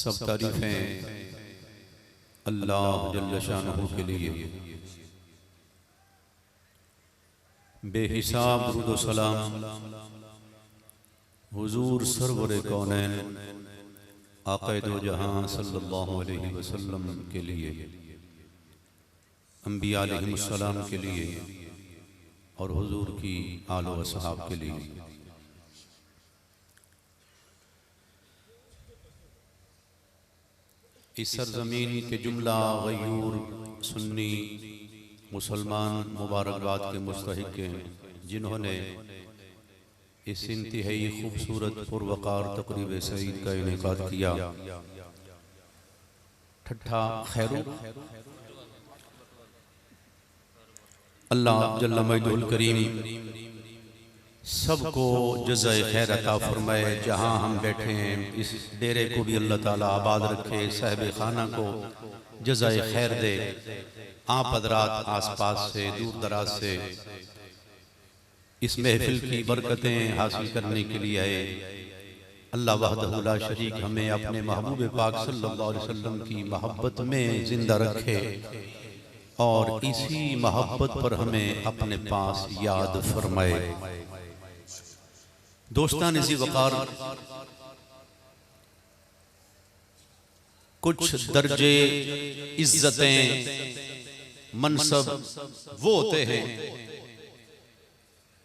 सब तारीफें अल्लाह जल्ल शानहू के लिए बेहिसाब दुरूद व सलाम हुजूर सरवर कौनैन आक़ाए दो जहां सल्लल्लाहु अलैहि वसल्लम के लिए अंबिया अलैहिमुस्सलाम के लिए और हुजूर की आलो व सहाब के लिए इस सरजमीन के जुमला गयूर सुन्नी मुसलमान मुबारकबाद के मुस्तहिक हैं जिन्होंने इस इंतहाई खूबसूरत पुरवकार तकरीब सईद का इनेकाद किया। ठट्ठा खैरू अल्लाह जल्ल मजदुल करीम सबको जज़ाए खैर अता फरमाए। जहाँ हम बैठे हैं इस डेरे को भी अल्लाह ताला आबाद रखे, साहिब खाना को जज़ाए खैर दे। आप हज़रात आसपास से दूर दराज से इस महफिल की बरकतें हासिल करने के लिए आए। अल्लाह वहदहु ला शरीक हमें अपने महबूब पाक सल्लल्लाहु अलैहि वसल्लम की मोहब्बत में जिंदा रखे और इसी मोहब्बत पर हमें अपने पास याद फरमाए। दोस्तान इसी वकार कुछ दर्जे इज्जतें मनसब वो होते हैं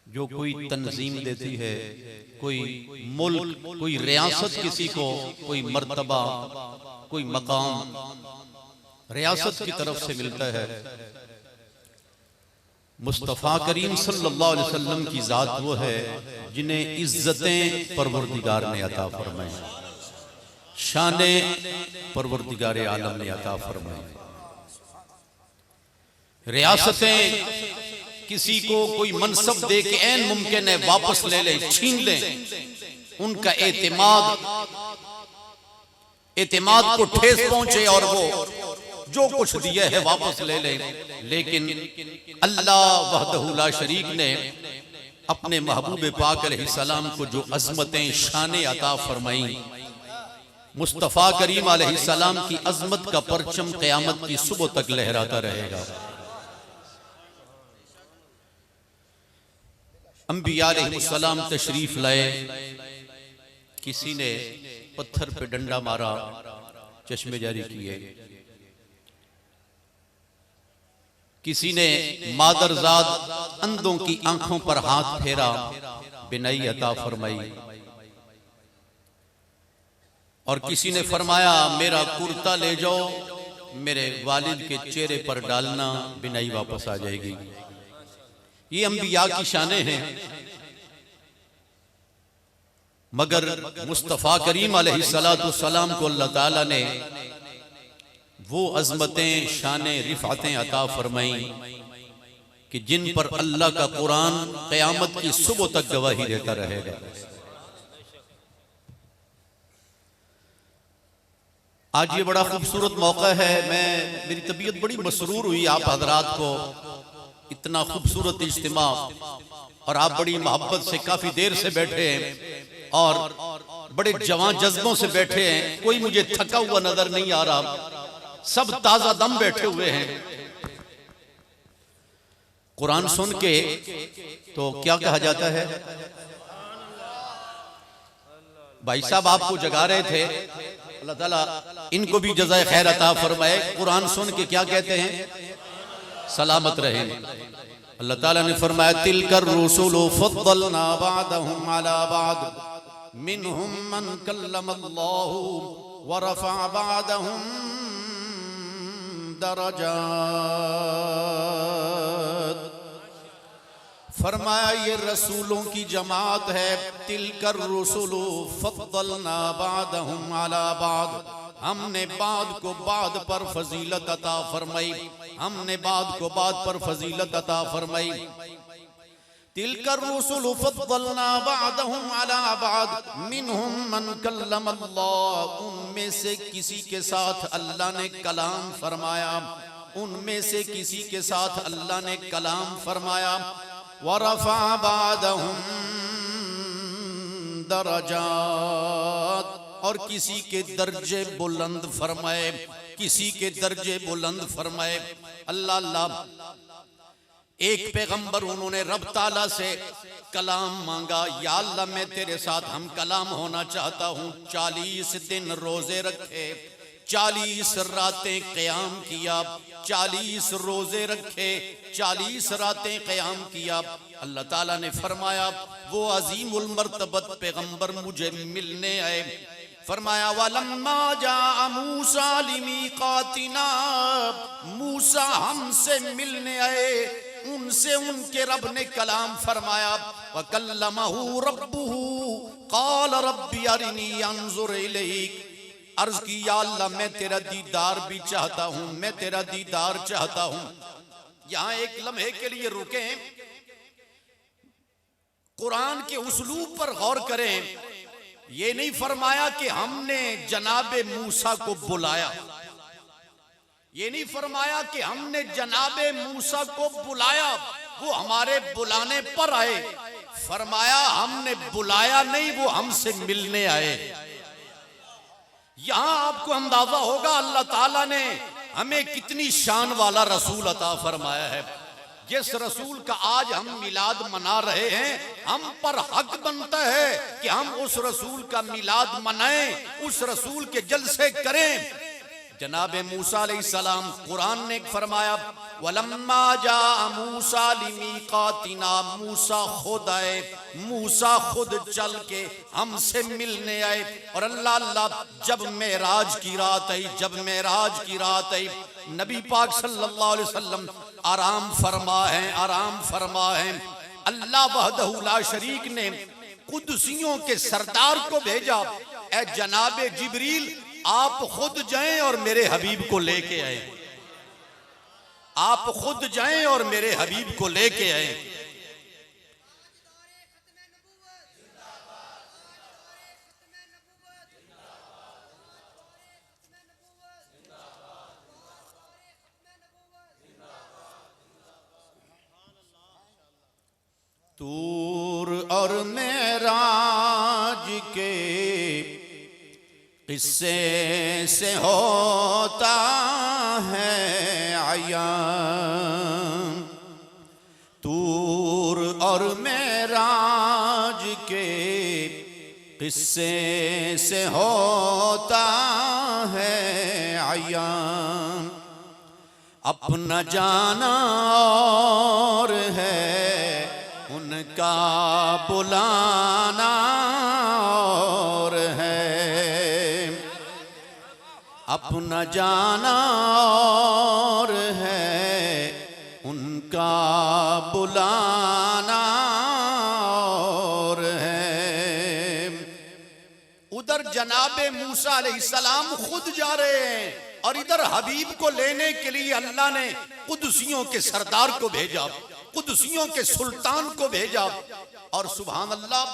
जो कोई तंजीम देती है, कोई मुल्क, कोई रियासत किसी को कोई मर्तबा, कोई मकाम रियासत की तरफ से मिलता है। मुस्तफ़ा करीम सल्लल्लाहु अलैहि वसल्लम की जात वो है जिन्हें इज्जतें परवरदिगार ने अता फरमाई, शाने परवरदिगार आलम ने अता फरमाई। रियासतें किसी को कोई मनसब दे के ऐन मुमकिन है वापस ले लें, छीन लें, उनका एतमाद को ठेस पहुंचे और वो जो कुछ दिया है वापस ले लें। लेकिन अल्लाह वहदहू ला शरीक ने अपने महबूब पाक अलैहिस्सलाम को जो अज़मतें शान अता फरमाई, मुस्तफ़ा करीम अलैहिस्सलाम की अज़मत का परचम क़यामत की सुबह तक लहराता रहेगा। अंबिया अलैहिस्सलाम तशरीफ लाए, किसी ने पत्थर पे डंडा मारा, चश्मे जारी किए, किसी ने मादरजाद अंधों की आंखों पर हाथ फेरा, बिनाई अता फरमाई, और किसी ने फरमाया मेरा कुर्ता ले जाओ, मेरे वालिद के चेहरे पर डालना, बिनाई वापस आ जाएगी। ये अंबिया की शानें हैं। मगर मुस्तफ़ा करीम अलैहिस्सलाम को अल्लाह ताला ने वो अज़मतें, शानें, रिफ़ातें अता फरमाई कि जिन पर अल्लाह का कुरान क़यामत की सुबह तक गवाही देता रहेगा। आज ये बड़ा खूबसूरत मौका है। मेरी तबीयत बड़ी मसरूर हुई आप हजरात को, इतना खूबसूरत इज्तिमा, और आप बड़ी मोहब्बत से काफी देर से बैठे हैं और बड़े जवान जज्बों से बैठे हैं। कोई मुझे थका हुआ नजर नहीं आ रहा, सब ताजा दम बैठे हुए हैं। कुरान सुन के तो क्या कहा जाता है? भाई साहब आपको जगा रहे थे, अल्लाह ताला इनको भी जज़ाए खैर अता फरमाए। कुरान सुन के क्या कहते हैं? सलामत रहे। अल्लाह ताला ने फरमाया तिलकर रुसुलु फद्दलना बादहुम अला बाद मिनहुम मन कल्लमल्लाहु व रफ़अ बादहुम दरजात। फरमाया ये रसूलों की जमात है। तिलकर रुसुलु फद्दलना बादहुम अला बाद, हमने बाद को बाद पर फजीलत अता फरमाई, हमने बाद को बाद पर फजीलत अता फरमाई। तिलकर रुसुलु फद्दलना बादहुम अला बाद मिनहुम मन कल्लमल्लाह, उनमें से किसी के साथ अल्लाह ने कलाम फरमाया, उनमें से किसी के साथ अल्लाह ने कलाम फरमाया। व रफ़अ बादहुम दरजात, और किसी के दर्जे बुलंद फरमाए, किसी के दर्जे बुलंद फरमाए। अल्लाह अल्लाह, एक पैगंबर उन्होंने रब ताला से कलाम मांगा, या अल्लाह मैं तेरे साथ हम कलाम होना चाहता हूँ। 40 दिन रोजे रखे, 40 रातें क़याम किया, 40 रोजे रखे, 40 रातें क़याम किया। अल्लाह ताला ने फरमाया वो अजीमुल मर्तबत पैगंबर मुझे मिलने आए। फरमाया वलम्मा जा मूसा लिमीकातिना, मूसा हमसे मिलने आए, उनसे उनके रब ने कलाम फरमाया। वकल्लमहु रब्बुहु क़ाल रब्बी अरिनी अंजुर इलैक, अर्ज की या अल्लाह मैं तेरा दीदार भी चाहता हूँ, मैं तेरा दीदार चाहता हूँ। यहाँ एक लम्हे के लिए रुके, कुरान के उसलूब पर गौर करें। ये नहीं फरमाया कि हमने जनाबे मूसा को बुलाया, ये नहीं फरमाया कि हमने जनाबे मूसा को बुलाया, वो हमारे बुलाने पर आए। फरमाया हमने बुलाया नहीं, वो हमसे मिलने आए। यहां आपको अंदाजा होगा अल्लाह ताला ने हमें कितनी शान वाला रसूल अता फरमाया है। जिस रसूल का आज हम मिलाद मना रहे हैं, हम पर हक बनता है कि हम उस रसूल का मिलाद मनाएं, उस रसूल के जलसे करें। जनाबे मूसा अलैहिस्सलाम, कुरान ने फरमाया वलम्मा जा मूसा लिमीकातिना, मूसा खुद आए, मूसा खुद चल के हमसे मिलने आए। और अल्लाह अल्लाह, जब मेराज की रात आई, जब मेराज की रात आई, नबी पाक सल्लल्लाहु अलैहि वसल्लम आराम फरमा है, आराम फरमा है। अल्लाह वहदहू ला शरीक ने कुदसियों के सरदार को भेजा, ए जनाबे जिब्रील आप खुद जाएं और मेरे हबीब को लेके आए। आप खुद जाएं और मेरे हबीब को लेके आए। तूर और मेराज के किस्से से होता है अयान। तूर और मेराज के किस्से से होता है अयान। अपना जाना और है उनका बुलाना और है। अपना जाना और है उनका बुलाना और है। उधर जनाबे मूसा अलैहिस्सलाम खुद जा रहे हैं और इधर हबीब को लेने के लिए अल्लाह ने कुदसियों के सरदार को भेजा, कुदसियों के सुल्तान को भेजा। और सुभान अल्लाह,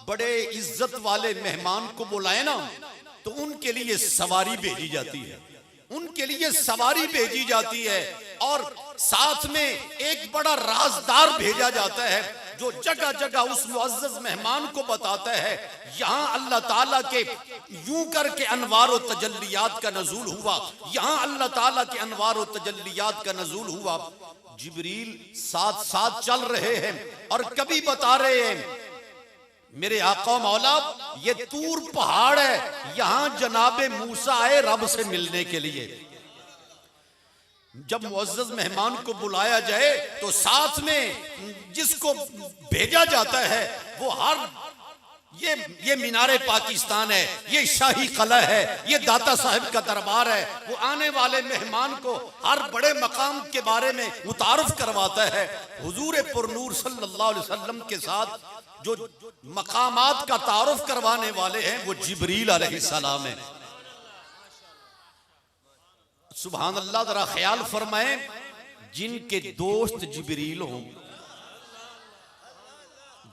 बड़े इज्जत वाले मेहमान को बुलाए ना तो उनके लिए सवारी भेजी जाती है, उनके लिए सवारी भेजी जाती है। और साथ में एक बड़ा राजदार भेजा जाता है जो जगह जगह उस मुअज़्ज़ज़ मेहमान को बताता है यहाँ अल्लाह ताला के यूं करके अनवार व तजल्लियात का नज़ूल हुआ, यहाँ अल्लाह ताला के अनवार व तजल्लियात का नज़ूल हुआ। जिब्रील साथ साथ चल रहे हैं और कभी बता रहे हैं मेरे आका मौला ये तूर पहाड़ है, यहां जनाबे मूसा आए रब से मिलने के लिए। जब मुअज़्ज़ज़ मेहमान को बुलाया जाए तो साथ में जिसको भेजा जाता है वो हर ये मीनारे पाकिस्तान है, ये शाही कला है, ये दाता साहब का दरबार है। वो आने वाले मेहमान को हर बड़े मकाम के बारे में मुतारफ करवाता है। हुजूर पुरनूर सल्लल्लाहु अलैहि वसल्लम के साथ जो मकामात का तारुफ करवाने वाले हैं वो जिब्रील अलैहिस्सलाम है। सुभान अल्लाह, जरा ख्याल फरमाएं, जिनके दोस्त जिब्रील हों,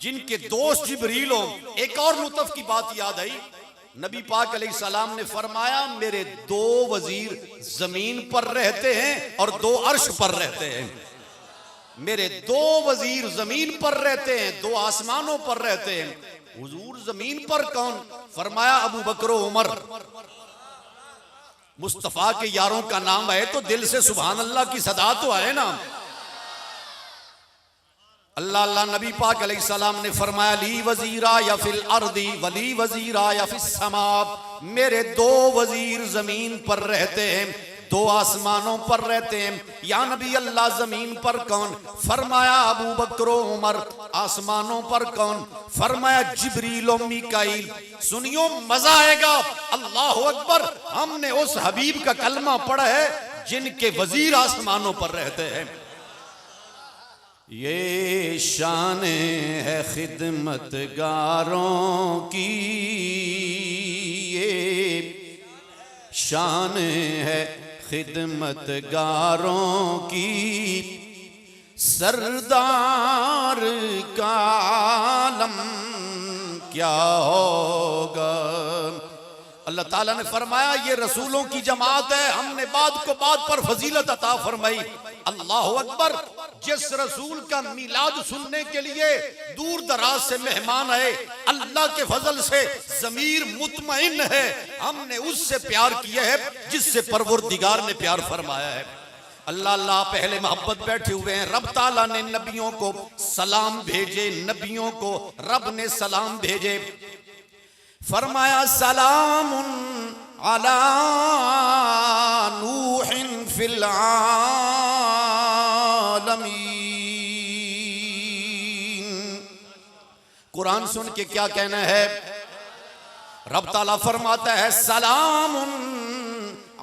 जिनके दोस्त जिब्रील हो। एक और लुत्फ की बात याद आई, नबी पाक अलैहिस्सलाम ने फरमाया मेरे दो वजीर जमीन पर रहते हैं और दो अर्श पर रहते हैं। मेरे दो वजीर जमीन पर रहते हैं, दो आसमानों पर रहते हैं। हुजूर जमीन पर कौन? फरमाया अबू बकर उमर। मुस्तफा के यारों का नाम है तो दिल से सुभान अल्लाह की सदा तो आए ना। अल्लाह अल्लाह नबी पाक अलैहिस्सलाम ने फरमाया ली वजीरा या फिल अर्दी वली वजीरा या फिस समा। मेरे दो वजीर जमीन पर रहते हैं, दो आसमानों पर रहते हैं। या नबी अल्लाह जमीन पर कौन? फरमाया अबू बकर उमर। आसमानों पर कौन? फरमाया जिब्रील और मीकाईल। सुनियो मजा आएगा। अल्लाह अकबर, हमने उस हबीब का कलमा पढ़ा है जिनके वजीर आसमानों पर रहते हैं। ये शान है खिदमतगारों की, ये शान है खिदमतगारों की, सरदार का आलम क्या होगा। अल्लाह ताला ने फरमाया ये रसूलों की जमात है, हमने बाद को बाद पर फजीलत अता फरमाई। अल्लाह अकबर, जिस रसूल का मिलाद सुनने के लिए दूर दराज से मेहमान आए, अल्लाह के फजल से ज़मीर मुतमईन है। हमने उससे प्यार किया है जिससे परवरदिगार ने प्यार फरमाया है। अल्लाह अल्लाह पहले मोहब्बत बैठे हुए हैं। रब ताला ने नबियों को सलाम भेजे, नबियों को रब ने सलाम भेजे। फरमाया सलामुन अला नूहिन फिल आलमीन। कुरान सुन के क्या कहना है? रब ताला फरमाता है सलामुन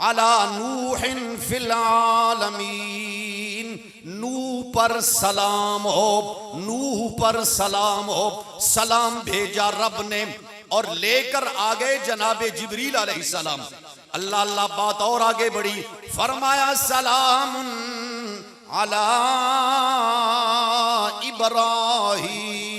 अला नूहिन फिल आलमीन। नूह पर सलाम हो, नूह पर सलाम हो। सलाम भेजा रब ने और लेकर आ गए जनाबे जिब्रील अलैहिस्सलाम। अल्लाह अल्लाह बात और आगे बढ़ी। फरमाया सलामुन अला इब्राहीम,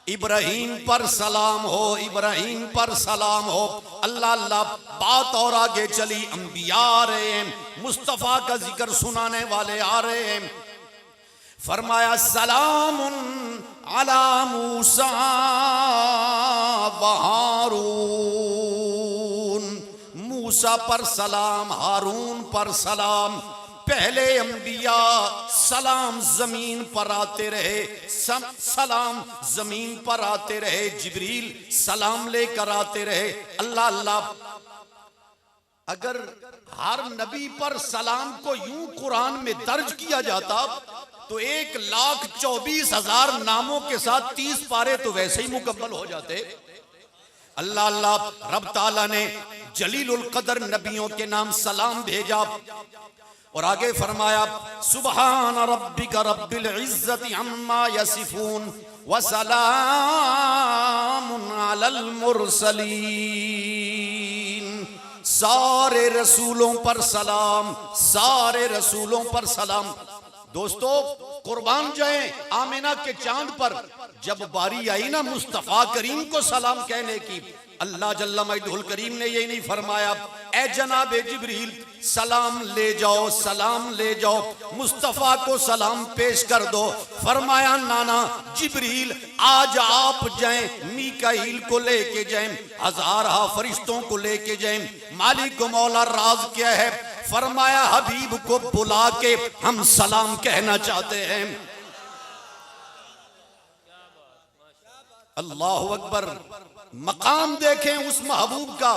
इब्राहीम पर सलाम हो, इब्राहीम पर सलाम हो। अल्लाह अल्लाह, बात और आगे चली, अंबिया आ रहे हैं, मुस्तफ़ा का जिक्र सुनाने वाले आ रहे हैं। फरमाया सलामुन अला मूसा व हारून, मूसा पर सलाम, हारून पर सलाम। पहले अंबिया सलाम जमीन पर आते रहे, सलाम जमीन पर आते रहे, जिब्रील सलाम लेकर आते रहे। अल्लाह अल्लाह, अगर हर नबी पर सलाम को यूं कुरान में दर्ज किया जाता तो 1,24,000 नामों के साथ 30 पारे तो वैसे ही मुकम्मल हो जाते। अल्लाह अल्लाह, रब ताला ने जलीलुल कदर नबियों के नाम सलाम भेजा और आगे फरमाया सुबहान रब्बिका रब्बिल इज्जति अम्मा यसिफून व सलामुन अलल मुरसलीन। सारे रसूलों पर सलाम, सारे रसूलों पर सलाम। दोस्तों, कुर्बान जाए आमिना के चांद पर जब बारी आई ना मुस्तफा करीम को सलाम कहने की, अल्लाह जल्ला मजदुल करीम ने यही नहीं फरमाया ए जनाबे जिब्रील सलाम ले जाओ, सलाम ले जाओ, मुस्तफा को सलाम पेश कर दो। फरमाया नाना जिब्रील आज आप जाएं, मीकाईल को लेके जाएं, 1000 फरिश्तों को लेके जाएं। मालिक मौला राज क्या है? फरमाया हबीब को बुला के हम सलाम कहना चाहते हैं। अल्लाह अकबर। मकाम देखें उस महबूब का।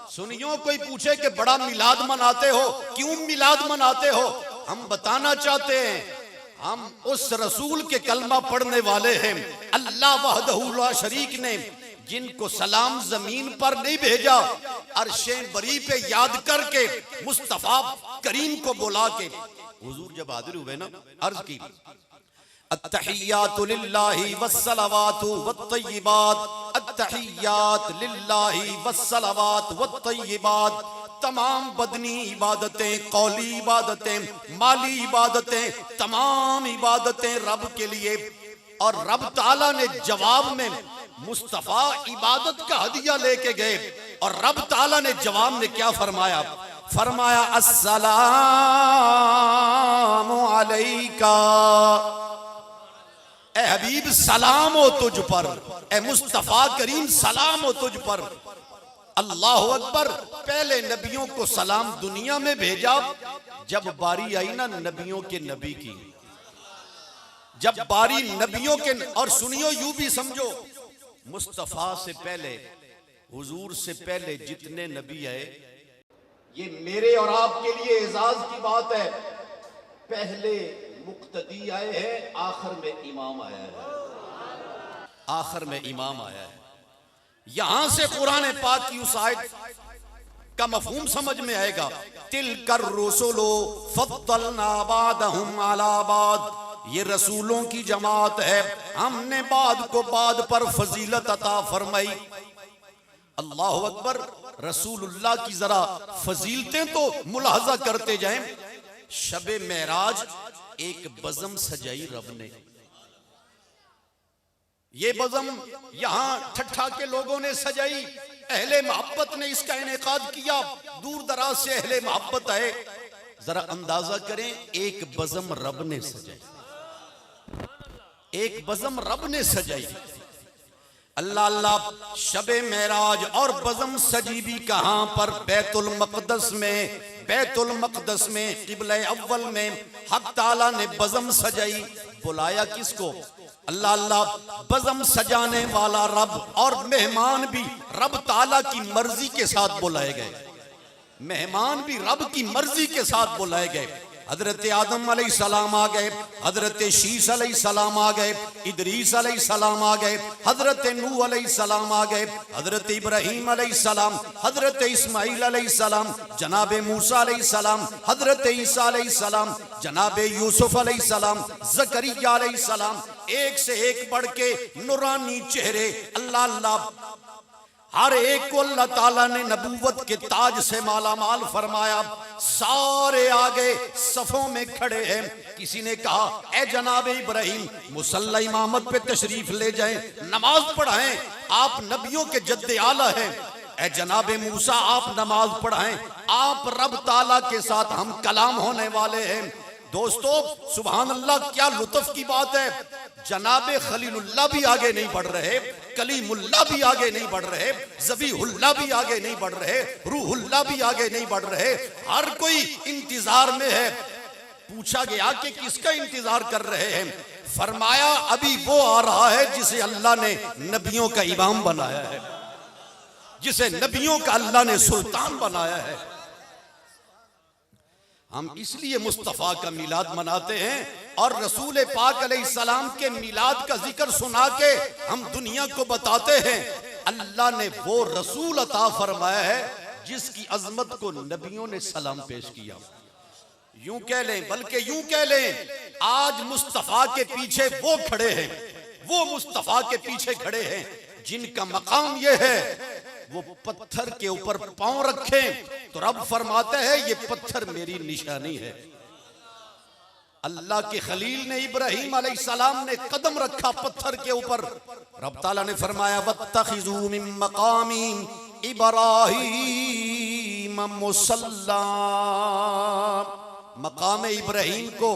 सुनियो, कोई पूछे कि बड़ा मिलाद मनाते हो, क्यों मिलाद मनाते हो? हम बताना चाहते हैं हम उस रसूल के कलमा पढ़ने वाले हैं। अल्लाह वहदहू ला शरीक ने जिनको सलाम जमीन पर नहीं भेजा, अर्शे बरी पे याद करके मुस्तफा करीम को बुला के हुजूर जब हाजिर हुए ना, अर्ज की अत्तहियातु लिल्लाहि वस्सलावातु वत्तय्यिबात, अत्तहियात लिल्लाहि वस्सलावात वत्तय्यिबात। तमाम बदनी इबादतें, कौली इबादतें, माली इबादतें, तमाम इबादतें रब के लिए। और रब ताला ने जवाब में मुस्तफा इबादत का हदिया लेके गए और रब ताला ने जवाब में क्या फरमाया? फरमाया अस्सलामु अलैका, ए हबीब सलाम हो तुझ पर, ए मुस्तफा करीम सलाम हो तुझ पर। अल्लाह अकबर। पहले नबियों को सलाम दुनिया में भेजा, जब बारी आई ना नबियों के नबी की, जब बारी नबियों के। और सुनियो, यूं भी समझो, मुस्तफा से पहले, हुजूर से पहले जितने नबी आए, ये मेरे और आपके लिए एजाज की बात है। पहले मुक्तदी आए हैं, आखिर में इमाम आया है, आखिर में इमाम आया है। यहां से कुरान पाक की उस आयत का मफहूम समझ में आएगा। तिलकर रुसुलो फद्दलना बादहुम अला बाद, ये रसूलों की जमात है, हमने बाद को बाद पर फजीलत अता फरमाई। अल्लाह अकबर। रसूलुल्लाह की जरा फजीलतें तो मुलाहजा करते जाएं। शबे मेराज एक बज़म सजाई रब ने। ये बज़म यहां ठट्ठा के लोगों ने सजाई, अहले मोहब्बत ने इसका इनेकाद किया, दूर दराज से अहले मोहब्बत आए। जरा अंदाजा करें, एक बज़म रब ने सजाई, एक बज़म रब ने सजाई। अल्लाह अल्लाह। शबे मेराज और बज़म सजी भी कहां पर? बैतुल मक़दस में। बैतुल मक़दस में क़िबला अव्वल में हक़ ताला ने बज़म सजाई। बुलाया किसको? अल्लाह अल्लाह। बज़म सजाने वाला रब और मेहमान भी रब ताला की मर्जी के साथ बुलाए गए, मेहमान भी रब की मर्जी के साथ बुलाए गए। हजरत आदम अलैहिस्सलाम आ गए, हजरत शीश अलैहिस्सलाम आ गए, इदरीस अलैहिस्सलाम आ गए, हजरत नूह अलैहिस्सलाम आ गए, हजरत इब्राहीम अलैहिस्सलाम, हजरत इस्माइल अलैहिस्सलाम, जनाबे मूसा अलैहिस्सलाम, हजरत ईसा अलैहिस्सलाम, जनाबे यूसुफ अलैहिस्सलाम, ज़करिया अलैहिस्सलाम। एक से एक बढ़ के नूरानी चेहरे। अल्लाह अल्लाह। हर एक को अल्लाह ताला ने नबूवत के ताज से मालामाल फरमाया। सारे आगे सफों में खड़े हैं। किसी ने कहा, ए जनाब इब्राहिम, मुसल्ला इमामत पे तशरीफ ले जाएं, नमाज पढ़ाएं, आप नबियों के जद्दे आला हैं। ए जनाब मूसा, आप नमाज पढ़ाएं, आप रब ताला के साथ हम कलाम होने वाले हैं। दोस्तों सुभान अल्लाह, क्या लुत्फ की बात है। जनाबे खलीलुल्लाह भी आगे नहीं बढ़ रहे, कलीमुल्लाह भी आगे नहीं बढ़ रहे, ज़बीहुल्लाह भी आगे नहीं बढ़ रहे, रूहुल्लाह भी आगे नहीं बढ़ रहे। हर कोई इंतजार में है। पूछा गया कि किसका इंतजार कर रहे हैं? फरमाया, अभी वो आ रहा है जिसे अल्लाह ने नबियों का इमाम बनाया है, जिसे नबियों का अल्लाह ने सुल्तान बनाया है। हम इसलिए मुस्तफ़ा का मिलाद मनाते हैं और रसूल पाक अलैहिस्सलाम के मिलाद का जिक्र सुना के हम दुनिया को बताते हैं अल्लाह ने वो रसूल अता फरमाया है जिसकी अजमत को नबियों ने सलाम पेश किया। यूं कह लें, बल्कि यूं कह लें, आज मुस्तफ़ा के पीछे वो खड़े हैं, वो मुस्तफ़ा के पीछे खड़े हैं जिनका मकाम ये है वो पत्थर के ऊपर पांव रखें तो रब फरमाता है ये पत्थर मेरी निशानी है। अल्लाह के खलील ने, इब्राहिम अलैहिस्सलाम ने कदम रखा पत्थर के ऊपर, रब ताला ने फरमाया वत्तखिज़ू मिन मकामी इब्राहीम मुसल्ला। मकाम इब्राहिम को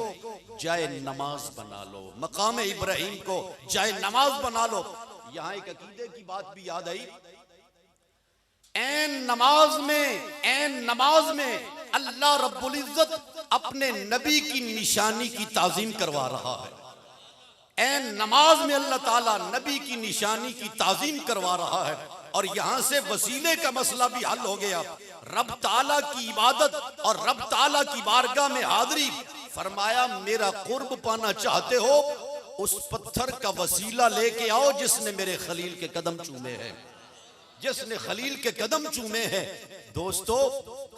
जाए नमाज बना लो, मकाम इब्राहिम को जाए नमाज बना लो। यहां एक अकीदे की बात भी याद आई। ऐन नमाज में अल्लाह रब्बुल इज्जत अपने नबी की निशानी की ताजीम करवा रहा है। ऐन नमाज में अल्लाह ताला नबी की निशानी की ताजीम करवा रहा है। और यहां से वसीले का मसला भी हल हो गया। रब ताला की इबादत और रब ताला की बारगाह में हाजिरी। फरमाया, मेरा कुर्ब पाना चाहते हो, उस पत्थर का वसीला लेके आओ जिसने मेरे खलील के कदम चूमे हैं, जिसने खलील के कदम चूमे हैं। दोस्तों,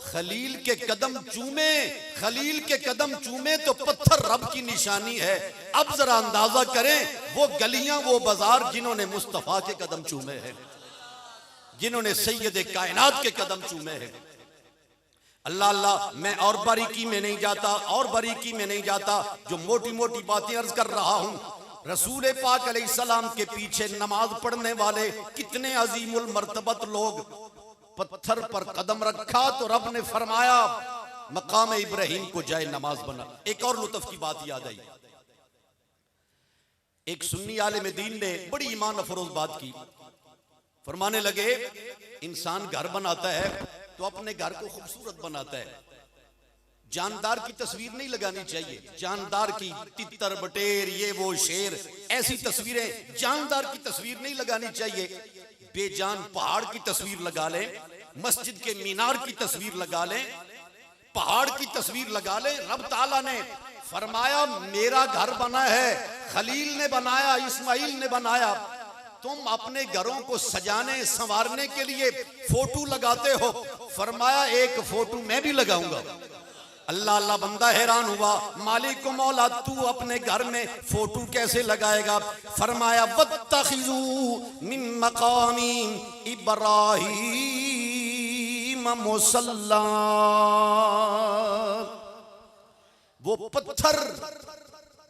खलील के कदम चूमे, खलील के कदम चूमे तो पत्थर रब की निशानी है। अब जरा अंदाजा करें वो गलियां, वो बाजार जिन्होंने मुस्तफा के कदम चूमे हैं, जिन्होंने सैयद कायनात के कदम चूमे हैं। अल्लाह अल्लाह, मैं और बारीकी में नहीं जाता, और बारीकी में नहीं जाता, जो मोटी मोटी बातें अर्ज कर रहा हूं। रसूल पाक अलैहिस्सलाम के पीछे नमाज पढ़ने वाले कितने अजीमुल मर्तबत लोग, पत्थर पर कदम रखा तो रब ने फरमाया मकाम इब्राहिम को जाए नमाज बना। एक और लुत्फ की बात याद आई। एक सुन्नी आलिम दीन ने बड़ी ईमान अफरोज बात की। फरमाने लगे, इंसान घर बनाता है तो अपने घर को खूबसूरत बनाता है। जानदार की तस्वीर नहीं लगानी चाहिए, जानदार की तितर बटेर, ये वो शेर, ऐसी तस्वीरें, जानदार की तस्वीर नहीं लगानी चाहिए। बेजान पहाड़ की तस्वीर लगा लें, मस्जिद के मीनार की तस्वीर लगा लें, पहाड़ की तस्वीर लगा लें। रब ताला ने फरमाया, मेरा घर बना है, खलील ने बनाया, इस्माइल ने बनाया। तुम अपने घरों को सजाने संवारने के लिए फोटो लगाते हो। फरमाया, एक फोटो मैं भी लगाऊंगा। अल्लाह अल्लाह, बंदा हैरान हुआ, मालिक मौला तू अपने घर में फोटो कैसे लगाएगा? फरमाया, वत्तखिज़ू मिन मकामी इब्राहीम मुसल्ला। वो पत्थर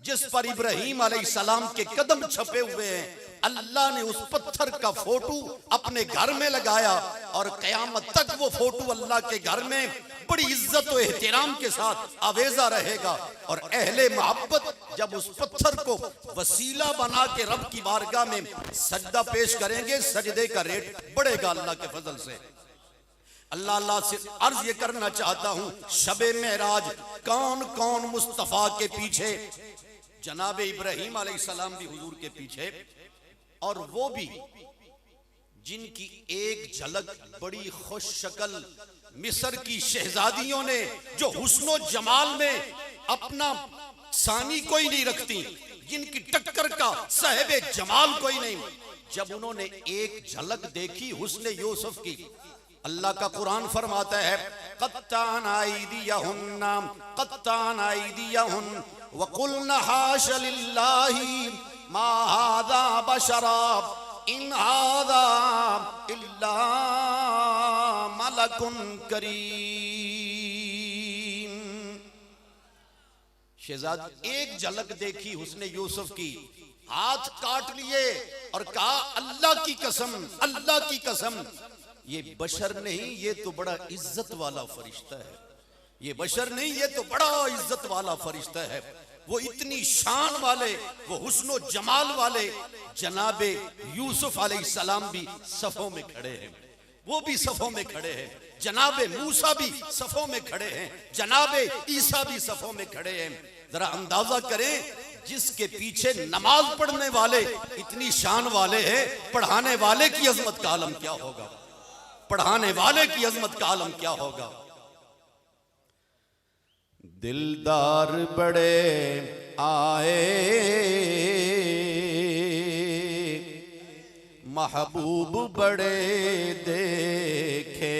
जिस पर इब्राहीम अलैहिस्सलाम के कदम छपे हुए हैं, अल्लाह ने उस पत्थर का फोटो अपने घर में लगाया और कयामत तक वो फोटो अल्लाह के घर में बड़ी इज्जत और एहतराम के साथ आवेजा रहेगा। और अहले मोहब्बत जब उस पत्थर को वसीला बना के रब की बारगाह में सजदा पेश करेंगे, सजदे का रेट बढ़ेगा अल्लाह के फजल से। अल्लाह अल्लाह से अर्ज ये करना चाहता हूं, शबे मेराज कौन कौन मुस्तफा के पीछे, जनाब इब्राहीम अलैहिस्सलाम भी हुजूर के पीछे, और वो भी जिनकी एक झलक बड़ी खुश शक्ल मिस्र की शहजादियों ने, जो हुस्नो जमाल में अपना सानी कोई नहीं रखती, जिनकी टक्कर का साहिबे जमाल कोई नहीं, जब उन्होंने एक झलक देखी हुस्ने यूसुफ की, अल्लाह का कुरान फरमाता है, क़त्तान आइदियहुन्ना क़त्तान आइदियहुन वक़ुल्ना हाशा लिल्लाहि मा हाज़ा बशरा इन हाज़ा इल्ला मलकुन करीम। शहजादी एक झलक देखी हुस्ने यूसुफ की, हाथ काट लिए और कहा अल्लाह की कसम, अल्लाह की कसम, ये बशर नहीं, ये तो बड़ा इज्जत वाला फरिश्ता है। ये बशर नहीं, ये तो बड़ा इज्जत वाला फरिश्ता है। वो इतनी शान वाले, वो हुस्नो जमाल वाले जनाबे यूसुफ अलैहिस्सलाम भी सफों में खड़े हैं, वो भी सफों में खड़े हैं। जनाबे मूसा भी सफों में खड़े हैं, जनाबे ईसा भी सफों में खड़े हैं। जरा अंदाजा करें, जिसके पीछे नमाज पढ़ने वाले इतनी शान वाले हैं, पढ़ाने वाले की अजमत का आलम क्या होगा, पढ़ाने वाले की अजमत का आलम क्या होगा। दिलदार बड़े आए, महबूब बड़े देखे,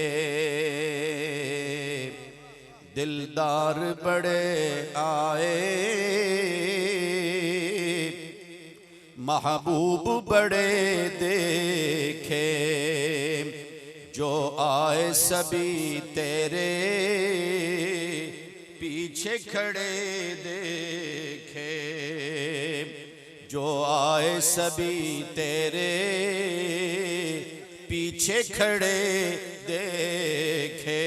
दिलदार बड़े आए, महबूब बड़े देखे, जो आए सभी तेरे पीछे खड़े देखे, जो आए सभी तेरे पीछे खड़े देखे।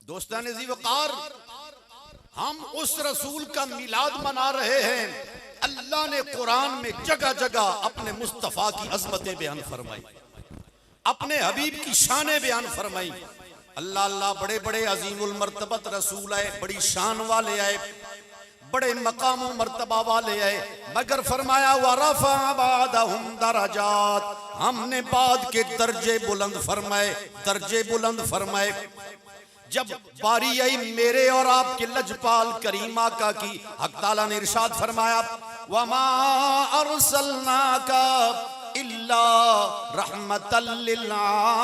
दोस्तान ज़ी वक़ार, हम उस रसूल का मिलाद मना रहे हैं। अल्लाह ने कुरान में जगह जगह अपने मुस्तफ़ा की अज़मतें बयान फरमाई, अपने हबीब की शानें बयान फरमाई। अल्लाह अल्लाह, बड़े बड़े अज़ीमुल मर्तबत रसूल आए, बड़ी शान वाले आए, बड़े मकाम मर्तबा वाले आए, मगर फरमाया वरफ़ा बादहुम दरजात, हमने बाद के दर्जे बुलंद फरमाए, दर्जे बुलंद फरमाए। जब बारी आई मेरे और आपके लजपाल करीम आका की, हक ताला ने इरशाद फरमाया वमा अरसलनाका इल्ला रहमतल लिल आलमीन।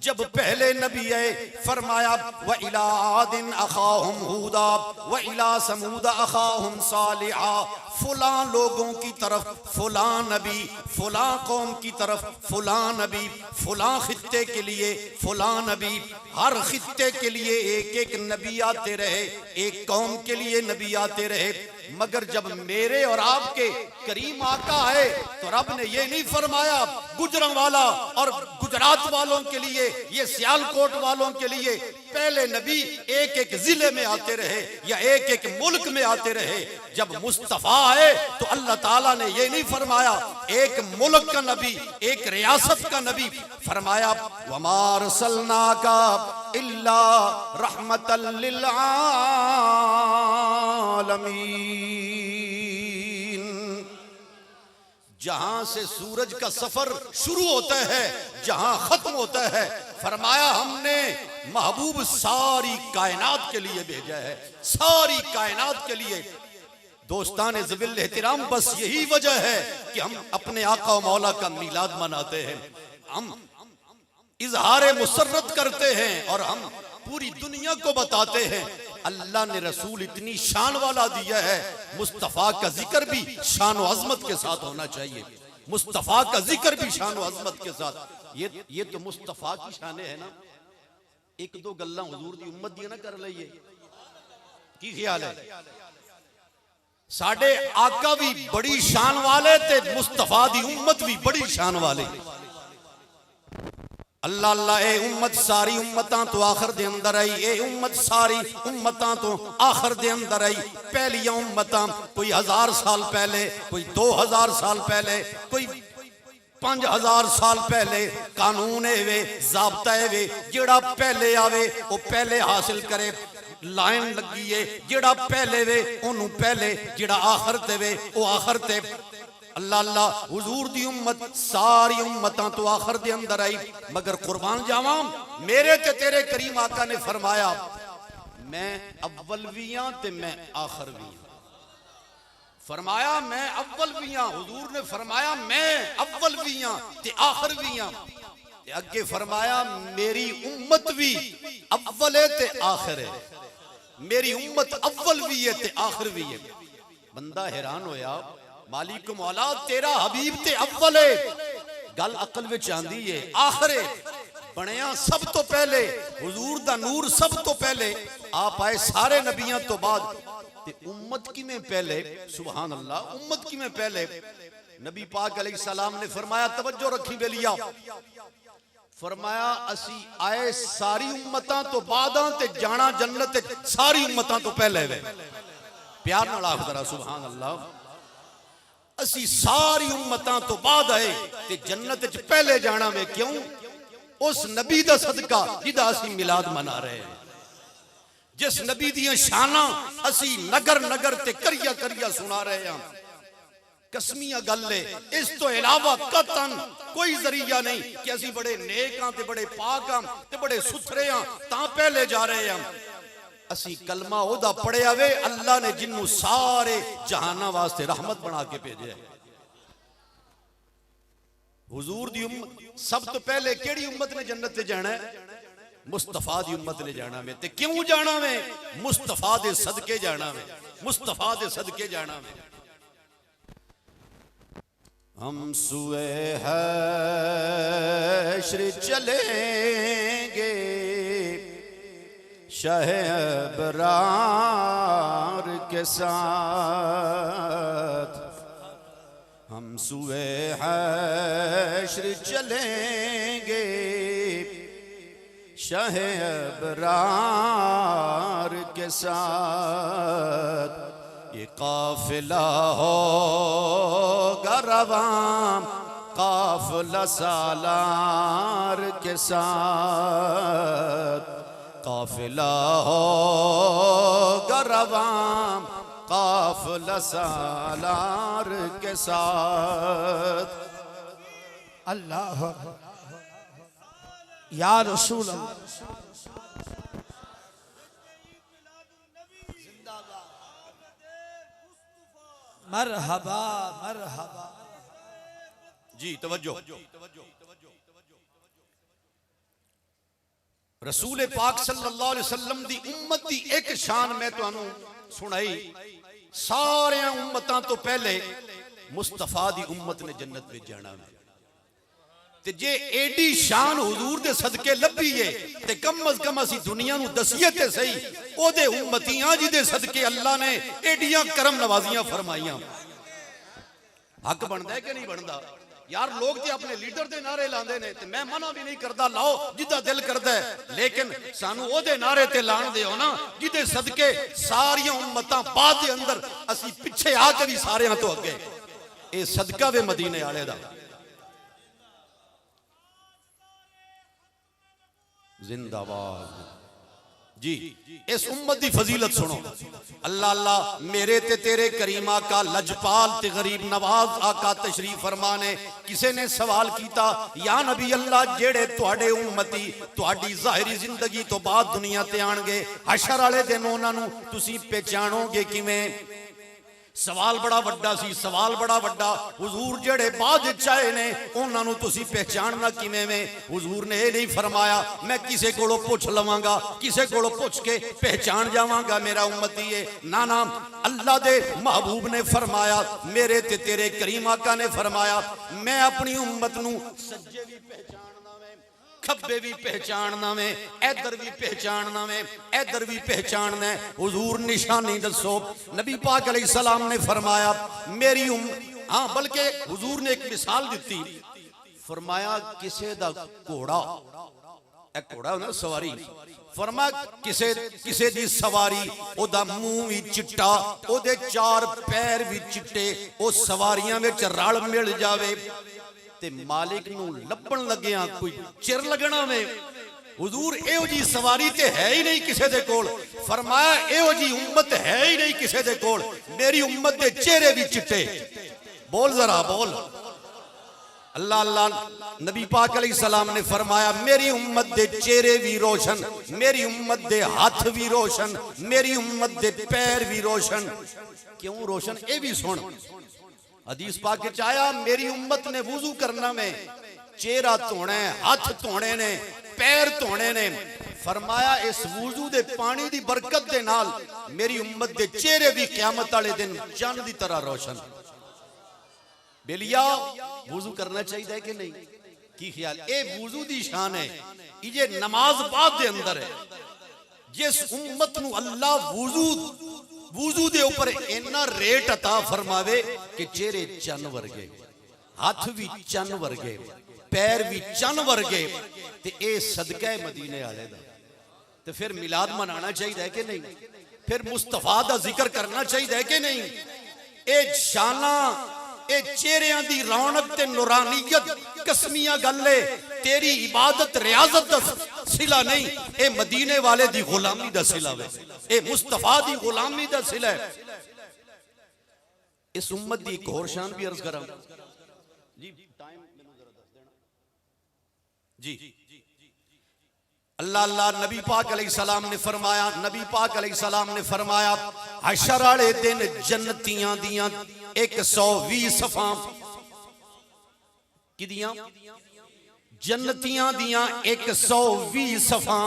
जब पहले नबी आए फरमाया व इला आदिन अखाहुम हुदा व इला समूद अखाहुम सालिहा, फुलां लोगों की तरफ फुलां नबी, फुलां कौम की तरफ फुलां नबी, फुलां खित्ते के लिए फुलां नबी। हर खित्ते के लिए एक एक नबी आते रहे, एक कौम के लिए नबी आते रहे, मगर जब मेरे और आपके करीम आका आए तो रब ने ये नहीं फरमाया गुजरांवाला और गुजरात वालों के लिए, ये सियालकोट वालों के लिए। पहले नबी एक एक जिले में आते रहे या एक एक मुल्क में आते रहे। जब मुस्तफा आए तो अल्लाह ताला ने ये नहीं फरमाया एक मुल्क का नबी, एक रियासत का नबी, फरमाया वमा अरसलनाका इल्ला रहमतल लिल आलमीन। जहां से सूरज का सफर शुरू होता है, जहां खत्म होता है, फरमाया हमने महबूब सारी कायनात के लिए भेजा है, सारी कायनात के लिए। दोस्तान ज़िल एहतराम, बस यही वजह है कि हम अपने आका और मौला का मिलाद मनाते हैं, हम इजहार मुसर्रत करते हैं और हम पूरी दुनिया को बताते हैं अल्लाह ने रसूल इतनी शान वाला दिया है। मुस्तफ़ा का जिक्र भी शान व अजमत के साथ होना चाहिए, मुस्तफ़ा का जिक्र भी शान व अजमत के साथ। ये तो मुस्तफ़ा की शान है ना। एक दो गल्ला हुजूर दी उम्मत दी ना कर लईए, की ख्याल है? साडे आका भी बड़ी शान वाले ते मुस्तफ़ा दी उम्मत भी बड़ी शान वाले। अल्लाह अल्लाह, ए उम्मत सारी उम्मतां तो आखिर दे अंदर आई, ए उम्मत सारी उम्मतां तो आखिर दे अंदर आई। पहलियां उम्मतां कोई 1000 साल पहले, कोई 2000 साल पहले, कोई 5000 साल पहले। कानून वे, ज़ाब्ता वे, जेड़ा पहले आवे वो पहले हासिल करे। लाइन लगी है, जेड़ा पहले वे ओनू पहले, जेड़ा आखिर ते वे वो आखिर ते। अल्लाह अल्लाह हुजूर दी उम्मत सारी उम्मतां तो आखिर दे अंदर आई, मगर कुर्बान जावां मेरे ते तेरे करीम आका ने फरमाया मैं अव्वल भी हां ते मैं आखिर भी हां। फरमाया मैं अव्वल भी हां, हुजूर ने फरमाया मैं अव्वल भी हां ते आखिर भी हां। ते अगे फरमाया मेरी उम्मत भी अव्वल है ते आखिर है, मेरी उम्मत अव्वल भी है ते आखिर भी है। बंदा हैरान होया, मालिक मौला तेरा हबीब ते अव्वल है, गल अकल विच आंदी है, आखिर है, बनया सब तो पहले, हुजूर दा नूर सब तो पहले, आप आए सारे नबियां तो बाद, ते उम्मत की में पहले, सुभान अल्लाह, उम्मत की में पहले। नबी पाक अलैहिस्सलाम ने फरमाया तवज्जो रखी बेलिया, फरमाया असी आए सारी उम्मतां तो बादां ते जाना जन्नत सारी उम्मतां तो पहले वे। प्यार नाल आख जरा सुभान अल्लाह। असी सारी उम्मतां तो बाद आए ते जन्नत च पहले जाना वे, क्यों? उस नबी दा सदका जिदा असी मिलाद मना रहे हैं, जिस नबी दियां शानां असी नगर नगर ते करिया करिया सुना रहे हैं। कसमिया गल है, इस तो इलावा कतन कोई जरिया नहीं कि असी बड़े नेक हां ते बड़े पाक हां ते बड़े सुथरे हां तां पहले जा रहे हैं। असी कलमा ओदा पढ़िया वे, अल्लाह ने जिन्नू सारे जहाना वास्ते रहमत बना के भेजे है। हुजूर दी उम्मत सब तो पहले केड़ी उम्मत ने जन्नत ते जाना है? मुस्तफा दी उम्मत ने जाना वे। ते क्यों जाना वे? मुस्तफा दे सदके जाना वे, मुस्तफा दे सदके जाना वे। हम सुए हश्र चलेंगे शाह अबरार के साथ, हम सुए हश्र चलेंगे शाह अबरार के साथ। ये काफिला होगा रवां काफिला सालार के साथ, काफिला होगा रवां काफिला सालार के साथ। अल्लाह या रसूल अल्लाह। मरहबा मरहबा। जी तवज्जो। रसूल पाक सल्लल्लाहु अलैहि वसल्लम दी उम्मत दी एक शान मैं तुहानू सुनाई। सारे उम्मतां तो पहले मुस्तफा दी उम्मत ने जन्नत में जाना है। ते जे एडी शान हुजूर दे सदके लभी है ते कम अज कम असी दुनिया नू दसीए ते सही ओदे उम्मतियां जिदे सदके अल्लाह ने एडियां करम नवाजियां फरमाइयां। हक बनदा है कि नहीं बनदा? यार लोग ते अपने लीडर दे नारे लांदे ने ते मैं मना भी नहीं करदा, लाओ जिदा दिल करदा है, लेकिन सानू ओदे नारे ते लाण दिओ ना जिदे सदके सारियां उम्मतां बाद दे अंदर असी पिछे आके भी सारियां तो अगे। ए सदका वे मदीने वाले दा। जिंदाबाद जी। इस उम्मत की फजीलत सुनो। अल्लाह अल्लाह मेरे ते तेरे करीम आका लजपाल ते गरीब नवाज आका तशरीफ फरमा ने किसी ने सवाल किया, या नबी अल्लाह जेड़े तुहाडे उम्मती तुहाडी ज़ाहिरी जिंदगी तो बाद दुनिया ते आणगे, हशर वाले दिन उन्हां नूं तुसीं पहचानोगे किवें? सवाल बड़ा वड्डा सी, सवाल बड़ा वड्डा। हुजूर जेड़े बाद चाहे ने उन्हां नूं तुसीं पहचानना किवें वे? हुजूर ने ये नहीं फरमाया मैं किसे कोलों पुछ लवांगा, किसे कोलों पुछ के पहचान जावांगा मेरा उम्मती है। ना ना, अल्लाह दे महबूब ने फरमाया, मेरे ते तेरे करीम आका ने फरमाया मैं अपनी उम्मत नूं सज्जे भी पहचानना वे, खब्बे भी पहचानना वे, इधर भी पहचानना वे, इधर भी पहचानना है। हुजूर निशानी दसो। नबी पाक अलैहिस्सलाम ने फरमाया मेरी हाँ, बल्कि हुजूर ने एक मिसाल दी, फरमाया किसे दा घोड़ा, एक घोड़ा होना सवारी, फरमाया किसे दी सवारी ओदा मुंह भी चिट्टा, ओदे चार पैर भी चिट्टे, ओ सवारियां विच रल मिल जावे ते मालिक नूं लभण लग्या कोई चिर लगना वे। हुजूर एहो जी सवारी ते है ही नहीं किसे दे कोल। फरमाया एहो जी उम्मत है ही नहीं किसे दे कोल। मेरी उम्मत दे चेहरे भी चिट्टे, बोल जरा बोल। अल्लाह अल्लाह नबी पाक अलैहिस्सलाम ने फरमाया मेरी उम्मत दे चेहरे भी रोशन, मेरी उम्मत दे हाथ भी रोशन, मेरी उम्मत दे पैर भी रोशन। क्यों रोशन? ये भी सुन, हदीस पाक के आया मेरी उम्मत ने वुजू करना में चेहरा धोना है, हाथ धोने ने, पैर धोने ने। फरमाया इस वुजू दे पानी दी बरकत दे नाल मेरी उम्मत दे चेहरे भी क़यामत वाले दिन चंद दी तरह रोशन। बेलिया वुजू करना चाहिए कि नहीं? की ख्याल? ए वुजू दी शान है, ये नमाज बाद दे अंदर है। जिस उम्मत नू अल्लाह वुजू दे ऊपर इन्ना रेट अता फरमावे कि चेहरे चन्न वर्गे, हाथ भी चन्न वर्गे, पैर भी चन्न वर्गे, ते ए सदका है मदीने वाले दा। ते फिर मिलाद मनाना चाहिए कि नहीं? फिर मुस्तफा दा जिक्र करना चाहिए कि नहीं? ए शाना, ए चेहरियां दी रौनक ते नूरानियत कसमिया गल्ले, तेरी इबादत रियाजत दा सिला नहीं, ए मदीने वाले दी गुलामी दा सिला वे, ए मुस्तफा दी गुलामी दा सिला है। इस उम्मत दी एक और शान भी अर्ज करा जी, टाइम मेनू जरा दस देना जी। अल्लाह अल्लाह नबी पाक अलैहिस्सलाम ने फरमाया, नबी पाक अलैहिस्सलाम ने फरमाया हशर वाले दिन जन्नतियां दियां 120 सफा कि दियां जन्नतियां दियां 120 सफा।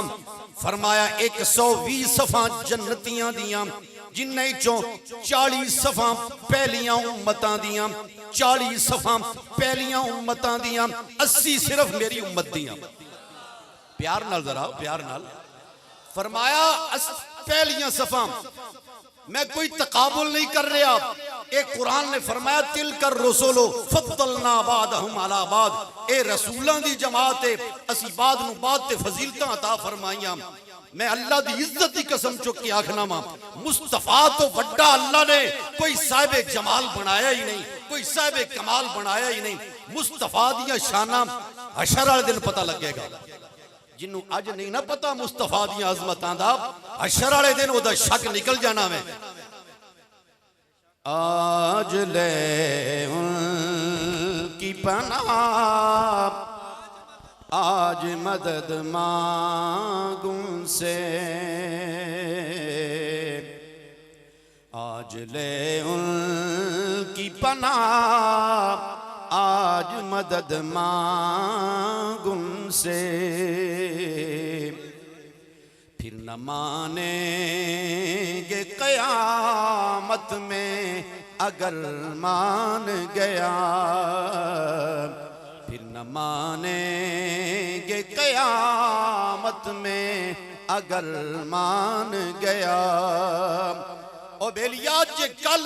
फरमाया 120 सफा जन्नतियां दियां, जिन्ने चों 40 सफा पहलियां उम्मतां दियां, 40 सफा पहलियां उम्मतां दियां, 80 सिर्फ मेरी उम्मत दियां। प्यार नाल जरा प्यार नाल। फरमाया पहलियां सफा, मैं कोई तकाबुल नहीं कर रहा। एक कुरान ने फरमाया तिल कर रसूलो फद्दलना बादहुम अला बाद, ए रसूलां दी जमात है, असी बाद नू बाद ते फजीलतां अता फरमाइयां। मैं अल्लाह दी इज्जत दी कसम चुक के आखना वा, मुस्तफा तो वड्डा अल्लाह ने कोई साहिबे जमाल बनाया ही नहीं, कोई साहिबे कमाल बनाया ही नहीं। मुस्तफा दियां शाना हशर वाले दिन पता लगेगा। जिन्नू अज नहीं ना पता मुस्तफा दियां अजमतां दा, हशर वाले दिन ओदा शक निकल जाना वे। आज ले उनकी पनाह, आज मदद मांगूं से, आज ले उनकी पनाह, आज मदद मांगूं से। फिर न मानेंगे क़यामत में अगर मान गया, फिर न मानेंगे क़यामत में अगर मान गया। ओ बेलिया जे कल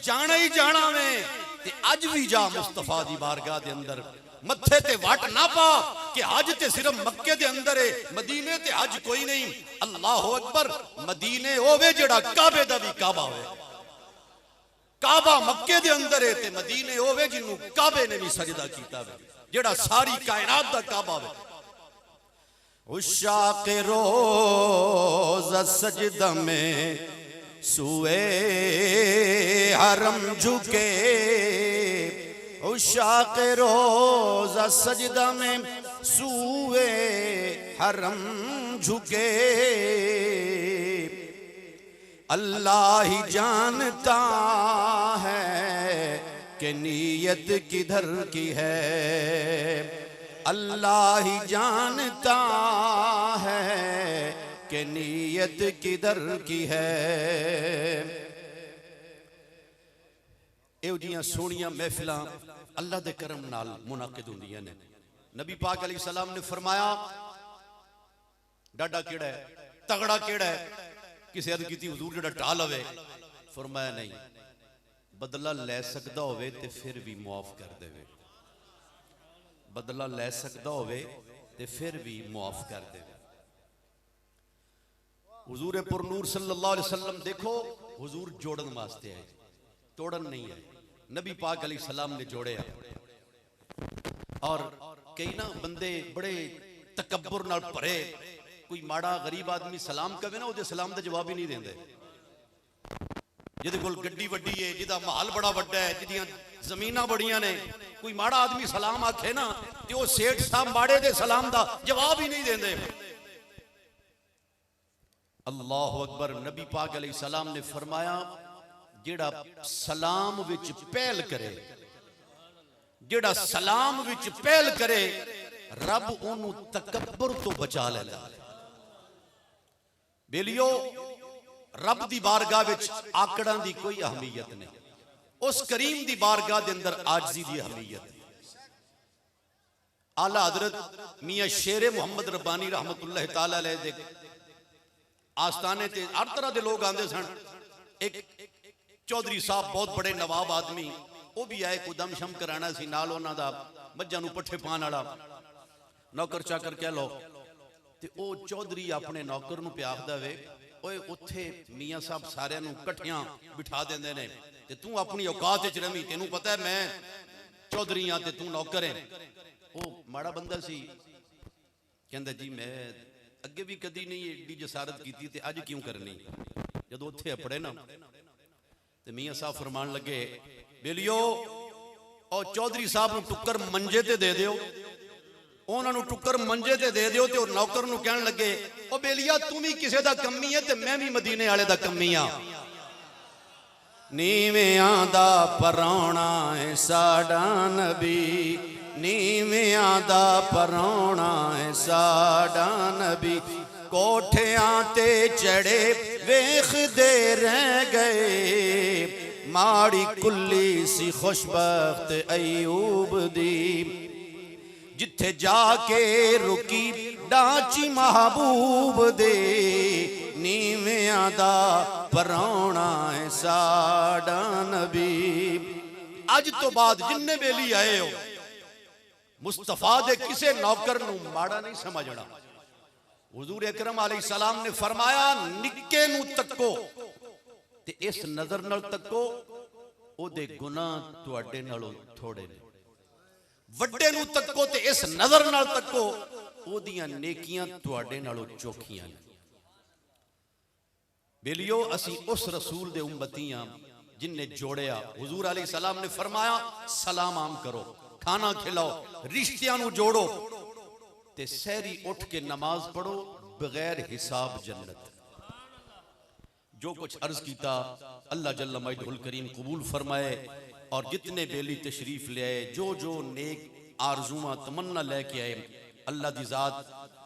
जाना ही जाना में ते अज भी जा मुस्तफा दी बारगाह दे अंदर, मत्थे ते वट ना पा कि हज ते सिर्फ मक्के दे अंदर है, मदीने ते हज कोई नहीं। अल्लाह अकबर, मदीने होवे जेड़ा काबे दा भी काबा होवे। काबा मक्के दे अंदर है ते मदीने होवे जिन्नू काबे ने भी सजदा कीता वे, जेड़ा सारी कायनात दा काबा होवे। उशाक रोज सजदा में सुए हरम झुके, उशाक रोज सजदा में सुए हरम झुके। अल्लाह ही जानता है कि नीयत किधर की है, अल्लाह ही जानता है कि नीयत किधर की है। एहो जिहियां सोहणियां महफिलां अल्लाह दे करम नाल मुनाकिद हुंदियां ने। नबी पाक अलैहिस्सलाम ने फरमाया डाडा केड़ा है, तगड़ा केड़ा है? किसी अर्ज की हुजूर जेड़ा ढा लवे। फरमाया नहीं, बदला लै सकदा होवे ते फिर भी मुआफ कर देवे, बदला लै सकदा होवे ते फिर भी मुआफ कर देवे। हुजूर पुरनूर सल्लल्लाहु अलैहि वसल्लम देखो, हुजूर जोड़न वास्ते आए, तोड़न नहीं है। नबी पाक अलैहिस्सलाम ने जोड़े। और कई ना बंदे बड़े तकब्बुर नाल भरे, कोई माड़ा गरीब आदमी सलाम कवे ना, उहदे सलाम दा जवाब ही नहीं देंदे। जिहदे कोल गड्डी वड्डी है, जिहदा महल बड़ा वड्डा है, जिहदियां ज़मीनां बड़ियां ने, कोई माड़ा आदमी सलाम आखे ना ते वो सेठ साहब माड़े दे सलाम दा जवाब ही नहीं देंदे। अल्लाहु अकबर। नबी पाक अलैहि सलाम ने फरमाया जेड़ा सलाम विच पहल करे, जेड़ा सलाम विच पहल करे, रब ओनू तकब्बुर तो बचा लेंदा। बेलियो रब दी बारगाह विच आकड़ां दी कोई अहमियत नहीं, उस करीम दी बारगाह दे अंदर आजजी दी अहमियत। आला हजरत मियां शेरे मोहम्मद रब्बानी रहमतुल्लाह ताला अलैह दे आस्थाने ते हर तरह के लोग आते सन। एक चौधरी साहब बहुत बड़े नवाब आदमी, वो भी आए, कोई दम शम कराना सी, नाल उन्हां दा मज्जां नूं पट्ठे पाण वाला नौकर चाकर कह लो। ते ओ चौधरी अपने नौकर नूं प्याखदा वे, ओए उत्थे मियां साहब सारियां नूं इकट्ठियां बिठा देंदे ने ते तू अपनी औकात विच रवी, तेनू पता है मैं चौधरी हां ते तू नौकर है। वो माड़ा बंदा सी, कहंदा जी मैं अगे भी कदी नहीं एडी जसारत की ते अज क्यों करनी। जदों उत्थे अपड़े ना ते मियां साहब फरमान लगे, बेलियो और चौधरी साहब नूं टुक्कर मंजे ते दे दिओ। उन्होंने टुक्कर मंजे ते दे दिओ ते ओ नौकर नूं कहण लगे, ओ बेलिया तू भी किसे दा कम्मी है ते मैं भी मदीने वाले दा कम्मी आ। नीवियां दा परौणा है साडा नबी, नीवियां दा परौणा है साडा नबी, कोठियां ते चढ़े वेखदे रह गए, माड़ी कुल्ली सी खुशबख्त अयूब दी, जिथे जाके रुकी डाची महबूब दे, नीवियां दा परौणा है साडा नबी। अज तो बाद जिन्ने बेली आए हो, मुस्तफा दे किसे नौकर नूं माड़ा नहीं समझना। हुजूर अकरम अलैहिस्सलाम ने फरमाया, निक्के नूं तक्को ते इस नजर नाल तक्को, ओदे गुनाह तुहाडे नालों थोड़े ने। वड्डे नूं तक्को ते इस नजर नाल तक्को, ओदियां नेकियां तुहाडे नालों चोखियां ने। बेलियो असी उस रसूल दे उम्मती हां जिन्ने जोड़िया। हुजूर अलैहिस्सलाम ने फरमाया, सलाम आम करो, खाना खिलाओ, रिश्तियां नूं जोड़ो ते सहरी उठ के नमाज पढ़ो, बगैर हिसाब जन्नत। जो कुछ अर्ज किया अल्लाह जल्ल मजदहुल करीम कबूल फरमाए, और जितने बेली तशरीफ ले आए, जो जो नेक आरजुआ तमन्ना लेके आए, अल्लाह दी जात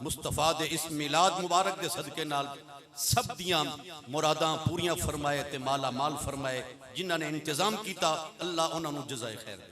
मुस्तफा दे इस मिलाद मुबारक दे सदके नाल सब दियां मुरादां पूरियां फरमाए ते माला माल फरमाए। जिन्हां ने इंतजाम किया अल्लाह उन्हां नूं जज़ाए खैर दे।